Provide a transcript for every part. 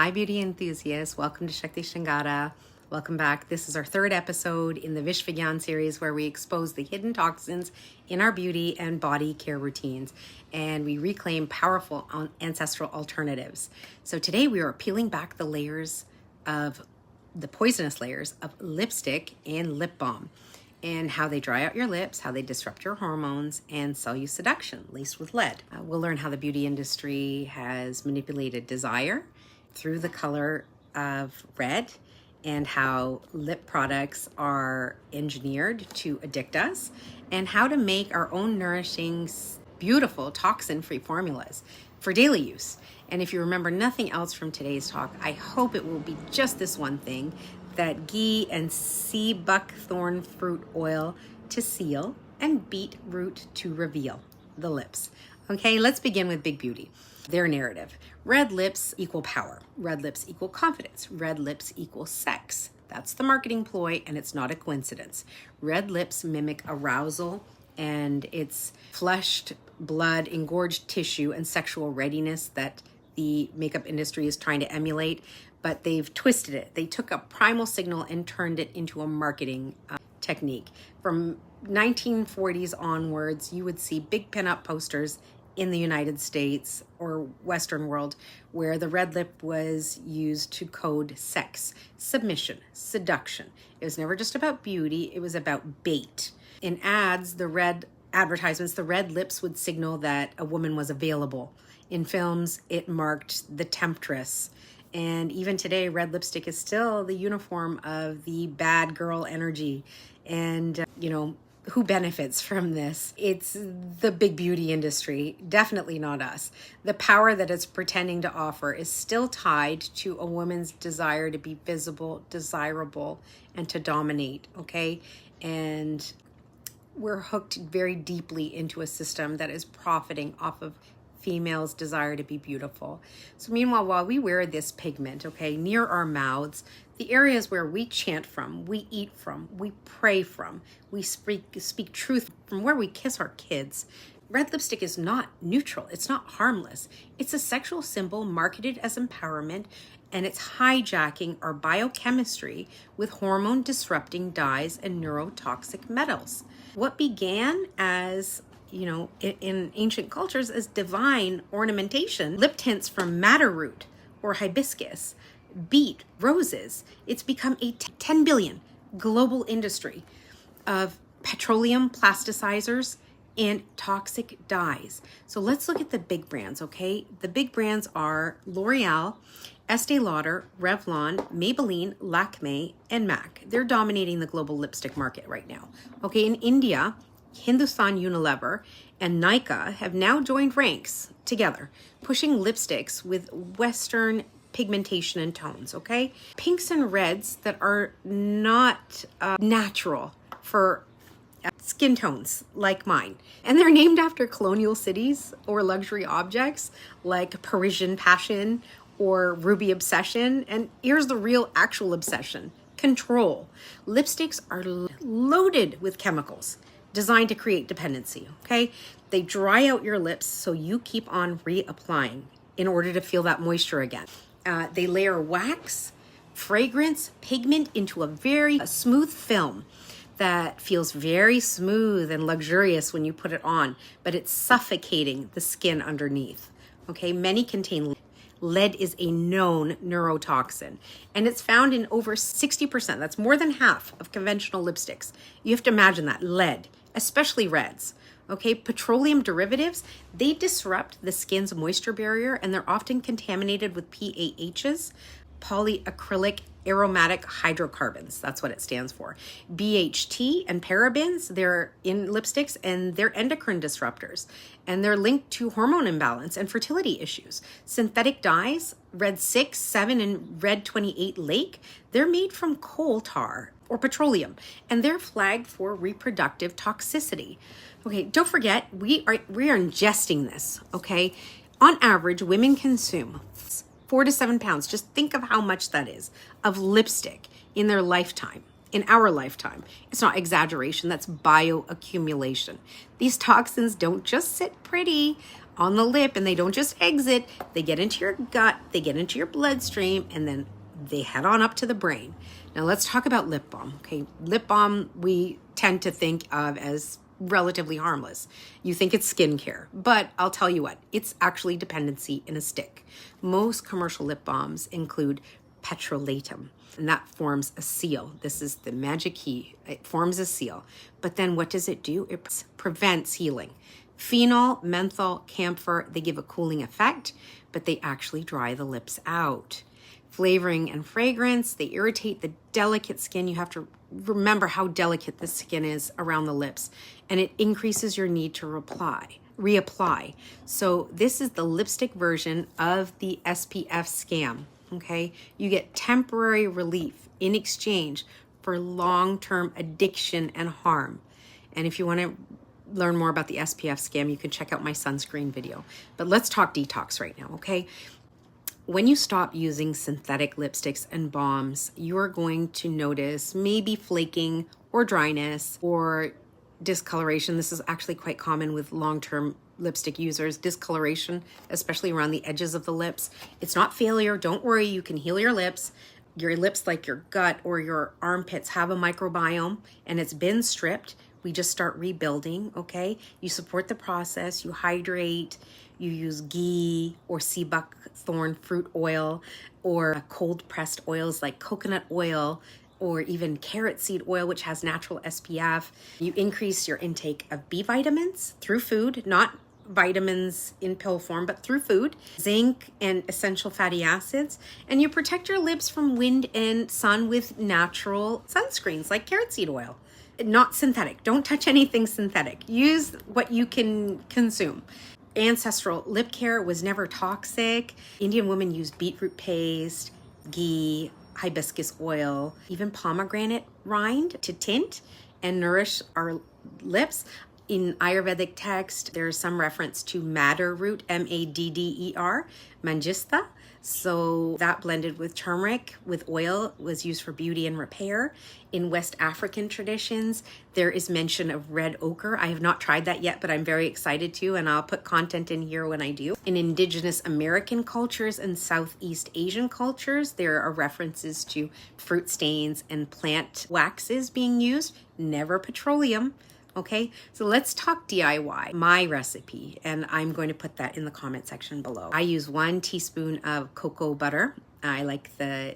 Hi, beauty enthusiasts. Welcome to Shakti Shringara. Welcome back. This is our third episode in the Visha Vijñāna series where we expose the hidden toxins in our beauty and body care routines and we reclaim powerful ancestral alternatives. So today we are peeling back the layers of the poisonous layers of lipstick and lip balm and how they dry out your lips, how they disrupt your hormones, and sell you seduction, laced with lead. We'll learn how the beauty industry has manipulated desire through the color of red and how lip products are engineered to addict us and how to make our own nourishing, beautiful, toxin-free formulas for daily use. And if you remember nothing else from today's talk, I hope it will be just this one thing, that ghee and Seabuckthorn fruit oil to seal and beetroot to reveal the lips. Okay, let's begin with Big Beauty. Their narrative. Red lips equal power. Red lips equal confidence. Red lips equal sex. That's the marketing ploy, and it's not a coincidence. Red lips mimic arousal, and it's flushed blood, engorged tissue, and sexual readiness that the makeup industry is trying to emulate, but they've twisted it. They took a primal signal and turned it into a marketing technique. From 1940s onwards, you would see big pinup posters in the United States or Western world where the red lip was used to code sex, submission, seduction. It was never just about beauty, it was about bait. In ads, the red lips would signal that a woman was available. In films, it marked the temptress. And even today, red lipstick is still the uniform of the bad girl energy. And, who benefits from this? It's the big beauty industry, definitely not us. The power that it's pretending to offer is still tied to a woman's desire to be visible, desirable, and to dominate, okay? And we're hooked very deeply into a system that is profiting off of females' desire to be beautiful. So meanwhile, while we wear this pigment, okay, near our mouths, the areas where we chant from, we eat from, we pray from, we speak truth from, where we kiss our kids, red lipstick is not neutral. It's not harmless. It's a sexual symbol marketed as empowerment, and it's hijacking our biochemistry with hormone-disrupting dyes and neurotoxic metals. What began as in ancient cultures as divine ornamentation, lip tints from madder root or hibiscus, beet, roses, it's become a 10 billion global industry of petroleum plasticizers and toxic dyes. So let's look at the big brands, okay? The big brands are L'Oreal, Estee Lauder, Revlon, Maybelline, Lakme, and MAC. They're dominating the global lipstick market right now. Okay, in India, Hindustan Unilever and Nykaa have now joined ranks together, pushing lipsticks with Western pigmentation and tones, okay? Pinks and reds that are not natural for skin tones like mine. And they're named after colonial cities or luxury objects like Parisian Passion or Ruby Obsession. And here's the real actual obsession: control. Lipsticks are loaded with chemicals designed to create dependency, okay? They dry out your lips so you keep on reapplying in order to feel that moisture again. They layer wax, fragrance, pigment into a very smooth film that feels very smooth and luxurious when you put it on, but it's suffocating the skin underneath, okay? Many contain lead. Is a known neurotoxin, and it's found in over 60%. That's more than half of conventional lipsticks. You have to imagine that, lead, especially reds. Okay, petroleum derivatives, they disrupt the skin's moisture barrier, and they're often contaminated with PAHs, polyacrylic aromatic hydrocarbons. That's what it stands for. BHT and parabens, they're in lipsticks, and they're endocrine disruptors, and they're linked to hormone imbalance and fertility issues. Synthetic dyes, red 6, 7, and red 28 lake, they're made from coal tar or petroleum, and they're flagged for reproductive toxicity. Okay, don't forget, we are ingesting this, okay? On average, women consume 4 to 7 pounds, just think of how much that is, of lipstick in their lifetime, in our lifetime. It's not exaggeration, that's bioaccumulation. These toxins don't just sit pretty on the lip, and they don't just exit, they get into your gut, they get into your bloodstream, and then they head on up to the brain. Now let's talk about lip balm. Okay, lip balm we tend to think of as relatively harmless. You think it's skincare, but I'll tell you what, it's actually dependency in a stick. Most commercial lip balms include petrolatum, and that forms a seal. This is the magic key. It forms a seal. But then what does it do? It prevents healing. Phenol, menthol, camphor, they give a cooling effect, but they actually dry the lips out. Flavoring and fragrance, they irritate the delicate skin. You have to remember how delicate the skin is around the lips, and it increases your need to reapply. So this is the lipstick version of the SPF scam, okay? You get temporary relief in exchange for long-term addiction and harm. And if you want to learn more about the SPF scam, you can check out my sunscreen video. But let's talk detox right now, okay? When you stop using synthetic lipsticks and balms, you're going to notice maybe flaking or dryness or discoloration. This is actually quite common with long-term lipstick users. Discoloration, especially around the edges of the lips. It's not failure. Don't worry. You can heal your lips. Your lips, like your gut or your armpits, have a microbiome, and it's been stripped. We just start rebuilding, okay? You support the process. You hydrate. You use ghee or Seabuckthorn fruit oil or cold pressed oils like coconut oil or even carrot seed oil, which has natural SPF. You increase your intake of B vitamins through food, not vitamins in pill form, but through food, zinc and essential fatty acids. And you protect your lips from wind and sun with natural sunscreens like carrot seed oil. Not synthetic. Don't touch anything synthetic. Use what you can consume. Ancestral lip care was never toxic. Indian women used beetroot paste, ghee, hibiscus oil, even pomegranate rind to tint and nourish our lips. In Ayurvedic text, there's some reference to madder root, M-A-D-D-E-R, manjishtha. So that blended with turmeric with oil was used for beauty and repair. In West African traditions, there is mention of red ochre. I have not tried that yet, but I'm very excited to, and I'll put content in here when I do. In Indigenous American cultures and Southeast Asian cultures, there are references to fruit stains and plant waxes being used, never petroleum. Okay, so let's talk DIY, my recipe, and I'm going to put that in the comment section below. I use 1 teaspoon of cocoa butter. I like the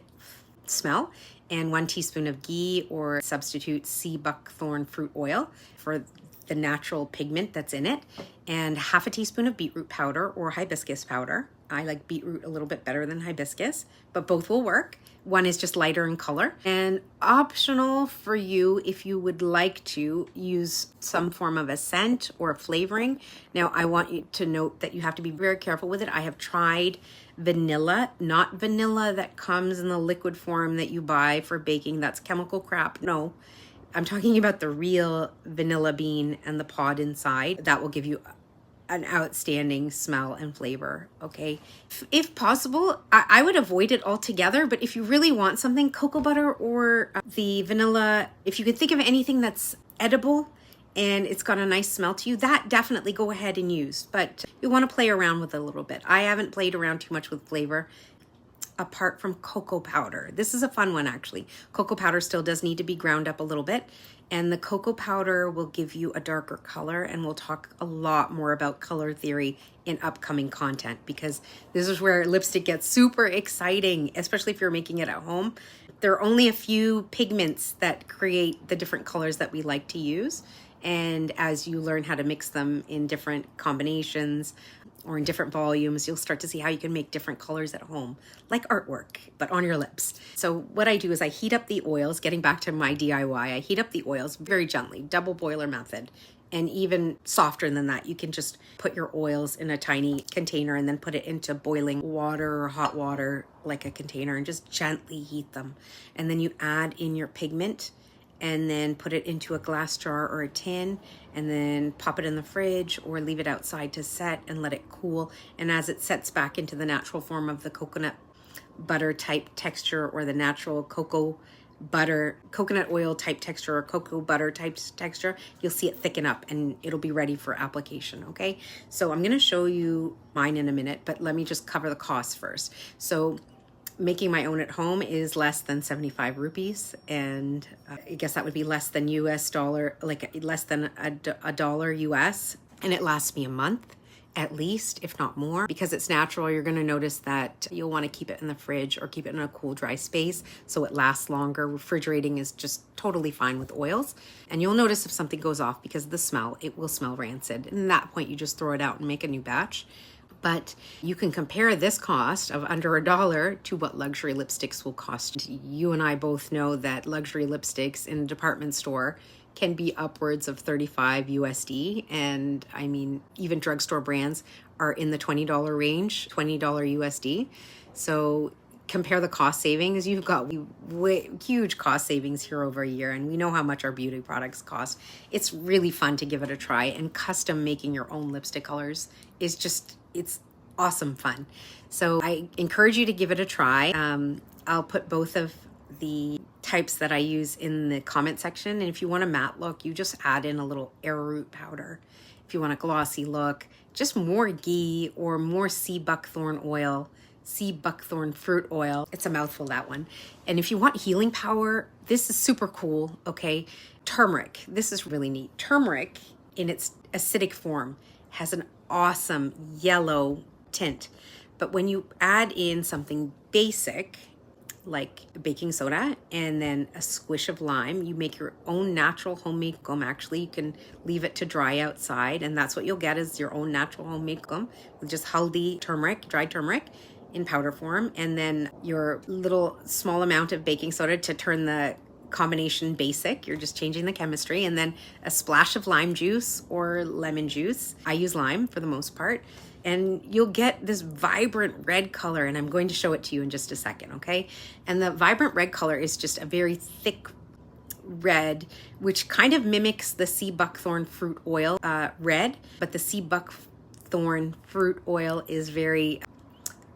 smell, and 1 teaspoon of ghee or substitute Seabuckthorn fruit oil for the natural pigment that's in it, and 1/2 teaspoon of beetroot powder or hibiscus powder. I like beetroot a little bit better than hibiscus, but both will work. One is just lighter in color, and optional for you if you would like to use some form of a scent or a flavoring. Now, I want you to note that you have to be very careful with it. I have tried vanilla, not vanilla that comes in the liquid form that you buy for baking. That's chemical crap. No, I'm talking about the real vanilla bean and the pod inside. That will give you an outstanding smell and flavor, okay? If possible, I would avoid it altogether, but if you really want something, cocoa butter or the vanilla, if you could think of anything that's edible and it's got a nice smell to you, that definitely go ahead and use, but you want to play around with it a little bit. I haven't played around too much with flavor apart from cocoa powder. This is a fun one, actually. Cocoa powder still does need to be ground up a little bit, and the cocoa powder will give you a darker color, and we'll talk a lot more about color theory in upcoming content, because this is where lipstick gets super exciting, especially if you're making it at home. There are only a few pigments that create the different colors that we like to use, and as you learn how to mix them in different combinations or in different volumes, you'll start to see how you can make different colors at home, like artwork, but on your lips. So what I do is I heat up the oils, getting back to my DIY, I heat up the oils very gently, double boiler method. And even softer than that, you can just put your oils in a tiny container and then put it into boiling water or hot water, like a container, and just gently heat them. And then you add in your pigment and then put it into a glass jar or a tin, and then pop it in the fridge or leave it outside to set and let it cool. And as it sets back into the natural form of the coconut butter type texture or the natural cocoa butter, coconut oil type texture or cocoa butter type texture, you'll see it thicken up and it'll be ready for application, okay? So I'm gonna show you mine in a minute, but let me just cover the costs first. So making my own at home is less than 75 rupees, and I guess that would be less than US dollar, like less than a dollar US, and it lasts me a month at least, if not more. Because it's natural, you're going to notice that you'll want to keep it in the fridge or keep it in a cool, dry space so it lasts longer. Refrigerating is just totally fine with oils. And you'll notice if something goes off because of the smell, it will smell rancid. And at that point, you just throw it out and make a new batch. But you can compare this cost of under $1 to what luxury lipsticks will cost. You and I both know that luxury lipsticks in a department store can be upwards of 35 USD. And I mean, even drugstore brands are in the $20 range, $20 USD. So compare the cost savings. You've got huge cost savings here over a year, and we know how much our beauty products cost. It's really fun to give it a try, and custom making your own lipstick colors is just, it's awesome fun. So I encourage you to give it a try. I'll put both of the types that I use in the comment section. And if you want a matte look, you just add in a little arrowroot powder. If you want a glossy look, just more ghee or more Seabuckthorn oil, Seabuckthorn fruit oil. It's a mouthful, that one. And if you want healing power, this is super cool, okay? Turmeric, this is really neat. Turmeric in its acidic form has an awesome yellow tint. But when you add in something basic, like baking soda and then a squish of lime, you make your own natural homemade gum. Actually, you can leave it to dry outside, and that's what you'll get is your own natural homemade gum with just haldi turmeric, dried turmeric in powder form, and then your little small amount of baking soda to turn the combination basic. You're just changing the chemistry, and then a splash of lime juice or lemon juice. I use lime for the most part. And you'll get this vibrant red color, and I'm going to show it to you in just a second, okay? And the vibrant red color is just a very thick red, which kind of mimics the Seabuckthorn fruit oil red, but the Seabuckthorn fruit oil is very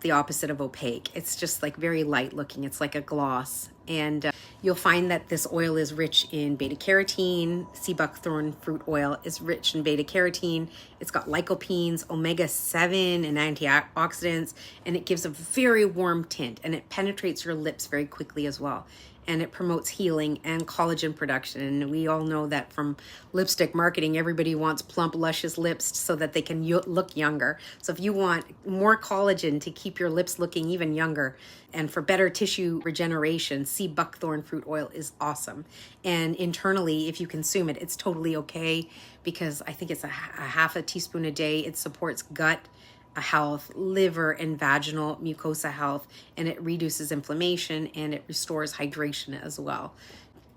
the opposite of opaque. It's just like very light looking. It's like a gloss. And you'll find that this oil is rich in beta carotene. Seabuckthorn fruit oil is rich in beta carotene. It's got lycopenes, omega-7 and antioxidants, and it gives a very warm tint, and it penetrates your lips very quickly as well. And it promotes healing and collagen production. And we all know that from lipstick marketing, everybody wants plump, luscious lips so that they can look younger. So if you want more collagen to keep your lips looking even younger and for better tissue regeneration, Seabuckthorn fruit oil is awesome. And internally, if you consume it, it's totally okay because I think it's a half a teaspoon a day. It supports gut health, liver and vaginal mucosa health, and it reduces inflammation and it restores hydration as well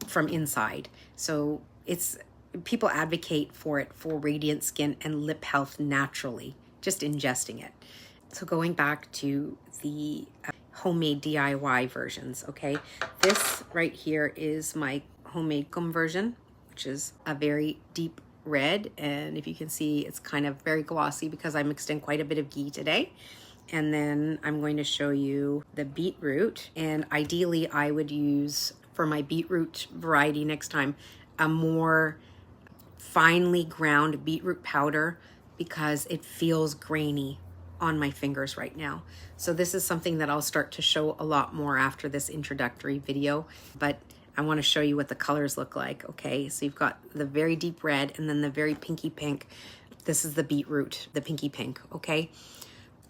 from inside. So it's, people advocate for it for radiant skin and lip health naturally, just ingesting it. So going back to the homemade DIY versions, okay? This right here is my homemade gum version, which is a very deep red, and if you can see, it's kind of very glossy because I mixed in quite a bit of ghee today. And then I'm going to show you the beetroot, and ideally I would use, for my beetroot variety next time, a more finely ground beetroot powder because it feels grainy on my fingers right now. So this is something that I'll start to show a lot more after this introductory video, but I want to show you what the colors look like, okay? So you've got the very deep red and then the very pinky pink. This is the beetroot, the pinky pink, okay?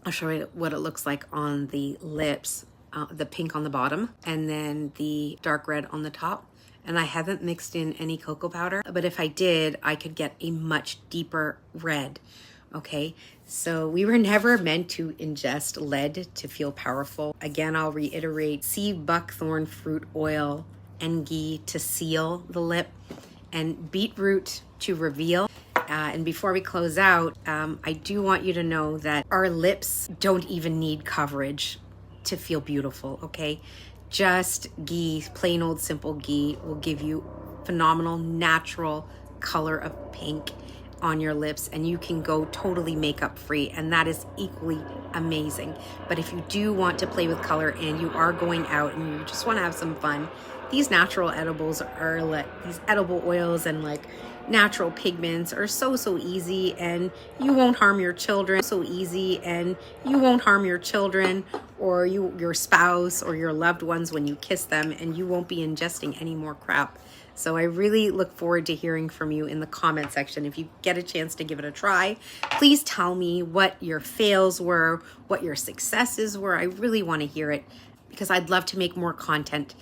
I'll show you what it looks like on the lips, the pink on the bottom, and then the dark red on the top. And I haven't mixed in any cocoa powder, but if I did, I could get a much deeper red, okay? So we were never meant to ingest lead to feel powerful. Again, I'll reiterate, Seabuckthorn fruit oil and ghee to seal the lip, and beetroot to reveal. And before we close out, I do want you to know that our lips don't even need coverage to feel beautiful, okay? Just ghee, plain old simple ghee, will give you phenomenal natural color of pink on your lips and you can go totally makeup free, and that is equally amazing. But if you do want to play with color and you are going out and you just want to have some fun, these natural edibles are like these edible oils and like natural pigments are so easy, and you won't harm your children. So easy, and you won't harm your children or your spouse or your loved ones when you kiss them, and you won't be ingesting any more crap. So I really look forward to hearing from you in the comment section. If you get a chance to give it a try, please tell me what your fails were, what your successes were. I really want to hear it, because I'd love to make more content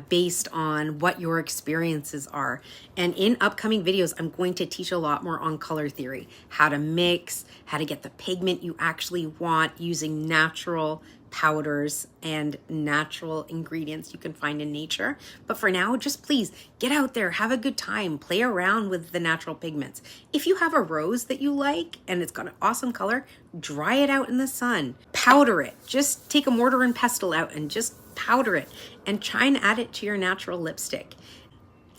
based on what your experiences are. And in upcoming videos, I'm going to teach a lot more on color theory, how to mix, how to get the pigment you actually want using natural powders and natural ingredients you can find in nature. But for now, just please get out there, have a good time, play around with the natural pigments. If you have a rose that you like and it's got an awesome color, dry it out in the sun, powder it. Just take a mortar and pestle out and just powder it and try and add it to your natural lipstick.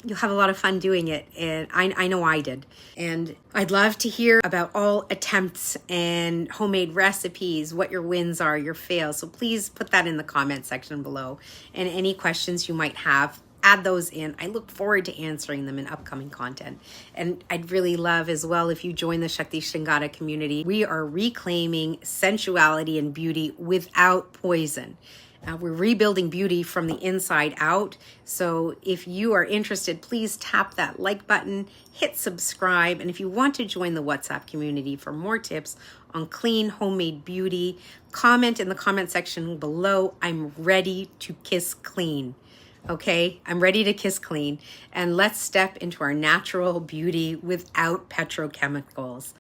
You'll have a lot of fun doing it, and I know I did. And I'd love to hear about all attempts and homemade recipes, what your wins are, your fails. So please put that in the comment section below. And any questions you might have, add those in. I look forward to answering them in upcoming content. And I'd really love as well if you join the Shakti Shringara community. We are reclaiming sensuality and beauty without poison. We're rebuilding beauty from the inside out. So if you are interested, please tap that like button, hit subscribe. And if you want to join the WhatsApp community for more tips on clean homemade beauty, comment in the comment section below. I'm ready to kiss clean. Okay, I'm ready to kiss clean. And let's step into our natural beauty without petrochemicals.